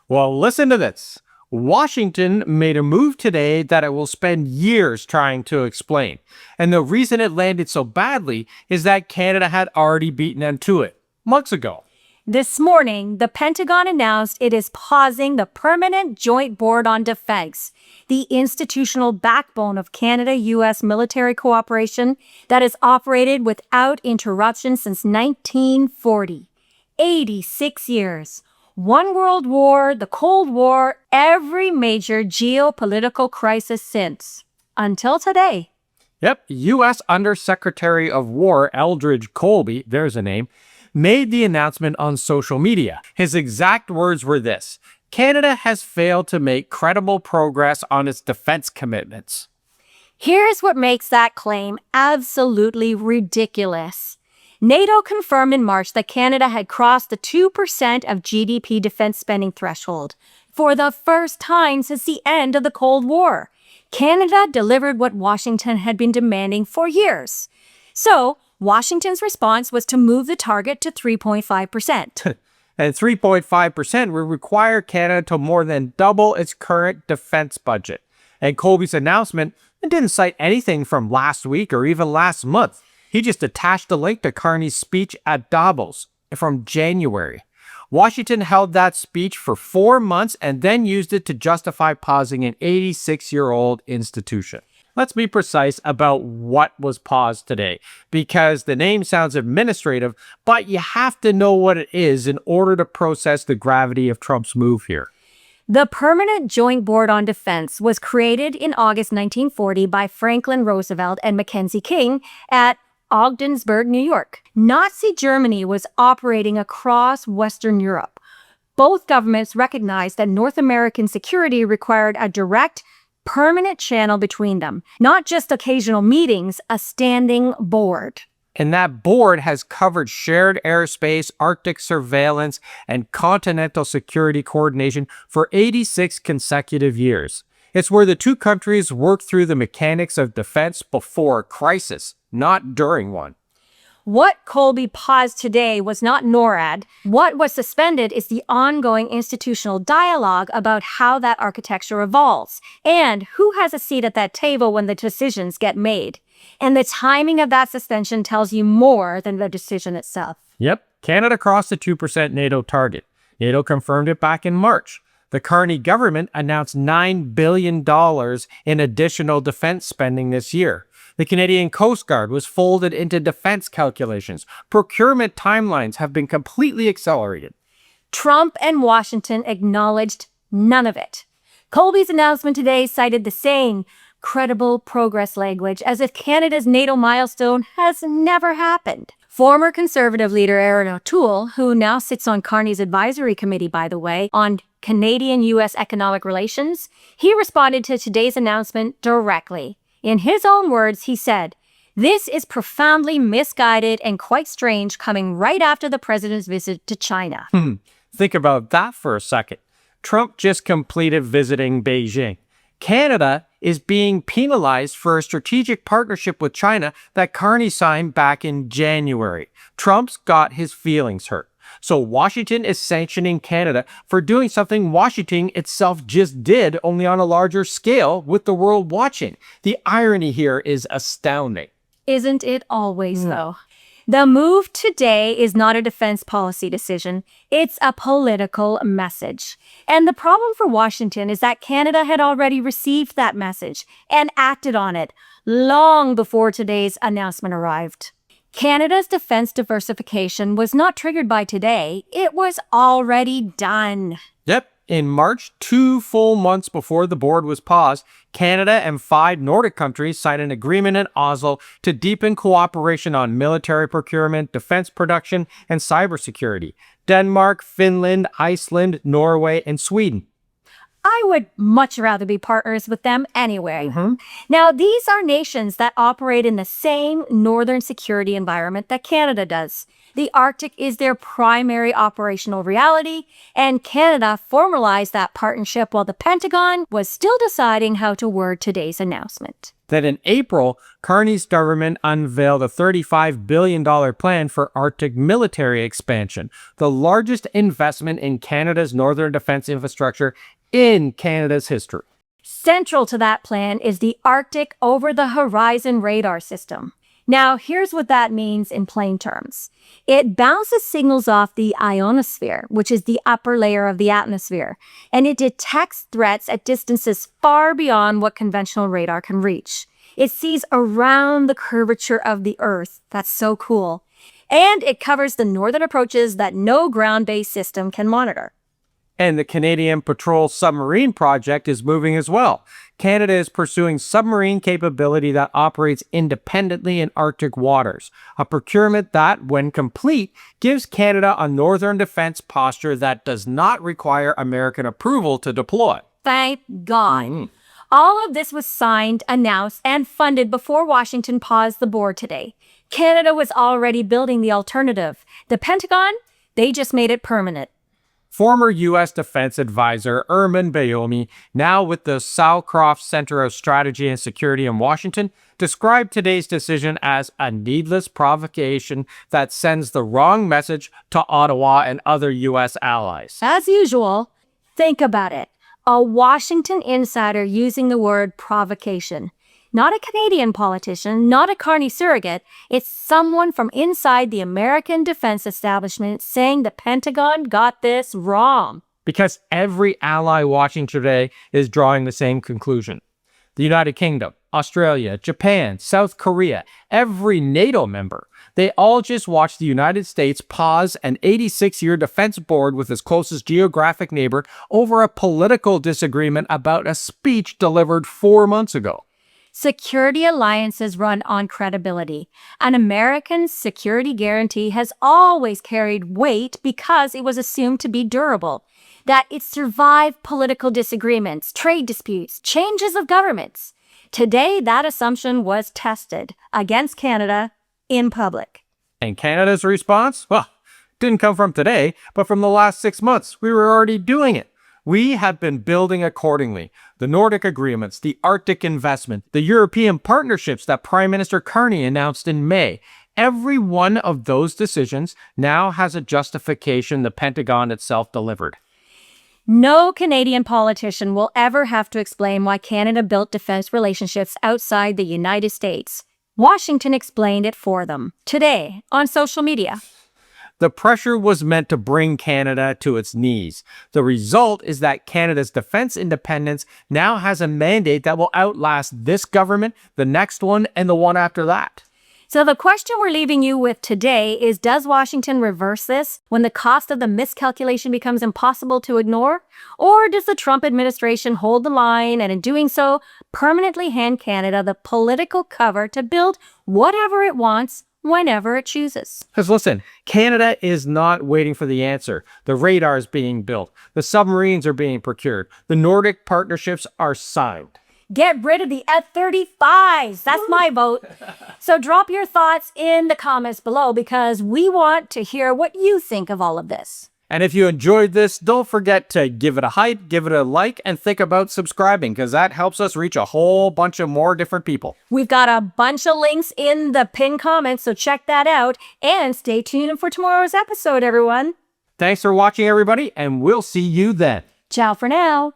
Well, listen to this. Washington made a move today that it will spend years trying to explain. And the reason it landed so badly is that Canada had already beaten them to it months ago. This morning, the Pentagon announced it is pausing the Permanent Joint Board on Defense, the institutional backbone of Canada-U.S. military cooperation that has operated without interruption since 1940. 86 years. One World War, the Cold War, every major geopolitical crisis since. Until today. Yep, U.S. Undersecretary of War Eldridge Colby, there's a name, made the announcement on social media. His exact words were this: Canada has failed to make credible progress on its defense commitments. Here's what makes that claim absolutely ridiculous. NATO confirmed in March that Canada had crossed the 2% of GDP defense spending threshold for the first time since the end of the Cold War. Canada delivered what Washington had been demanding for years. So, Washington's response was to move the target to 3.5%. And 3.5% would require Canada to more than double its current defense budget. And Colby's announcement didn't cite anything from last week or even last month. He just attached a link to Carney's speech at Davos from January. Washington held that speech for 4 months and then used it to justify pausing an 86-year-old institution. Let's be precise about what was paused today, because the name sounds administrative, but you have to know what it is in order to process the gravity of Trump's move here. The Permanent Joint Board on Defense was created in August 1940 by Franklin Roosevelt and Mackenzie King at Ogdensburg, New York. Nazi Germany was operating across Western Europe. Both governments recognized that North American security required a direct, permanent channel between them, not just occasional meetings, a standing board. And that board has covered shared airspace, Arctic surveillance, and continental security coordination for 86 consecutive years. It's where the two countries work through the mechanics of defense before a crisis, not during one. What Colby paused today was not NORAD. What was suspended is the ongoing institutional dialogue about how that architecture evolves and who has a seat at that table when the decisions get made. And the timing of that suspension tells you more than the decision itself. Yep, Canada crossed the 2% NATO target. NATO confirmed it back in March. The Carney government announced $9 billion in additional defense spending this year. The Canadian Coast Guard was folded into defense calculations. Procurement timelines have been completely accelerated. Trump and Washington acknowledged none of it. Colby's announcement today cited the saying, credible progress language, as if Canada's NATO milestone has never happened. Former Conservative leader Erin O'Toole, who now sits on Carney's advisory committee, by the way, on Canadian-U.S. economic relations, he responded to today's announcement directly. In his own words, he said, "This is profoundly misguided and quite strange coming right after the president's visit to China." Think about that for a second. Trump just completed visiting Beijing. Canada is being penalized for a strategic partnership with China that Carney signed back in January. Trump's got his feelings hurt. So Washington is sanctioning Canada for doing something Washington itself just did, only on a larger scale with the world watching. The irony here is astounding. Isn't it always, though? The move today is not a defense policy decision. It's a political message. And the problem for Washington is that Canada had already received that message and acted on it long before today's announcement arrived. Canada's defense diversification was not triggered by today. It was already done. Yep. In March, 2 full months before the board was paused, Canada and 5 Nordic countries signed an agreement in Oslo to deepen cooperation on military procurement, defense production, and cybersecurity. Denmark, Finland, Iceland, Norway, and Sweden. I would much rather be partners with them anyway. Now, these are nations that operate in the same northern security environment that Canada does. The Arctic is their primary operational reality, and Canada formalized that partnership while the Pentagon was still deciding how to word today's announcement. Then in April, Carney's government unveiled a $35 billion plan for Arctic military expansion, the largest investment in Canada's northern defense infrastructure in Canada's history. Central to that plan is the Arctic Over-the-Horizon Radar System. Now, here's what that means in plain terms. It bounces signals off the ionosphere, which is the upper layer of the atmosphere, and it detects threats at distances far beyond what conventional radar can reach. It sees around the curvature of the Earth. That's so cool. And it covers the northern approaches that no ground-based system can monitor. And the Canadian Patrol Submarine Project is moving as well. Canada is pursuing submarine capability that operates independently in Arctic waters, a procurement that, when complete, gives Canada a northern defense posture that does not require American approval to deploy. Thank God. All of this was signed, announced, and funded before Washington paused the board today. Canada was already building the alternative. The Pentagon, they just made it permanent. Former U.S. Defense Advisor Erman Bayomi, now with the Southcroft Center of Strategy and Security in Washington, described today's decision as a needless provocation that sends the wrong message to Ottawa and other U.S. allies. As usual, think about it. A Washington insider using the word provocation. Not a Canadian politician, not a Carney surrogate. It's someone from inside the American defense establishment saying the Pentagon got this wrong. Because every ally watching today is drawing the same conclusion. The United Kingdom, Australia, Japan, South Korea, every NATO member, they all just watched the United States pause an 86-year defense board with its closest geographic neighbor over a political disagreement about a speech delivered 4 months ago. Security alliances run on credibility. An American security guarantee has always carried weight because it was assumed to be durable, that it survived political disagreements, trade disputes, changes of governments. Today, that assumption was tested against Canada in public. And Canada's response? Well, didn't come from today, but from the last 6 months. We were already doing it. We have been building accordingly. The Nordic agreements, the Arctic investment, the European partnerships that Prime Minister Carney announced in May. Every one of those decisions now has a justification the Pentagon itself delivered. No Canadian politician will ever have to explain why Canada built defense relationships outside the United States. Washington explained it for them today on social media. The pressure was meant to bring Canada to its knees. The result is that Canada's defense independence now has a mandate that will outlast this government, the next one, and the one after that. So the question we're leaving you with today is, does Washington reverse this when the cost of the miscalculation becomes impossible to ignore? Or does the Trump administration hold the line and in doing so, permanently hand Canada the political cover to build whatever it wants whenever it chooses? Because listen, Canada is not waiting for the answer. The radar is being built. The submarines are being procured. The Nordic partnerships are signed. Get rid of the F-35s. That's my vote. So drop your thoughts in the comments below because we want to hear what you think of all of this. And if you enjoyed this, don't forget to give it a hype, give it a like, and think about subscribing because that helps us reach a whole bunch of more different people. We've got a bunch of links in the pinned comments, so check that out. And stay tuned for tomorrow's episode, everyone. Thanks for watching, everybody, and we'll see you then. Ciao for now.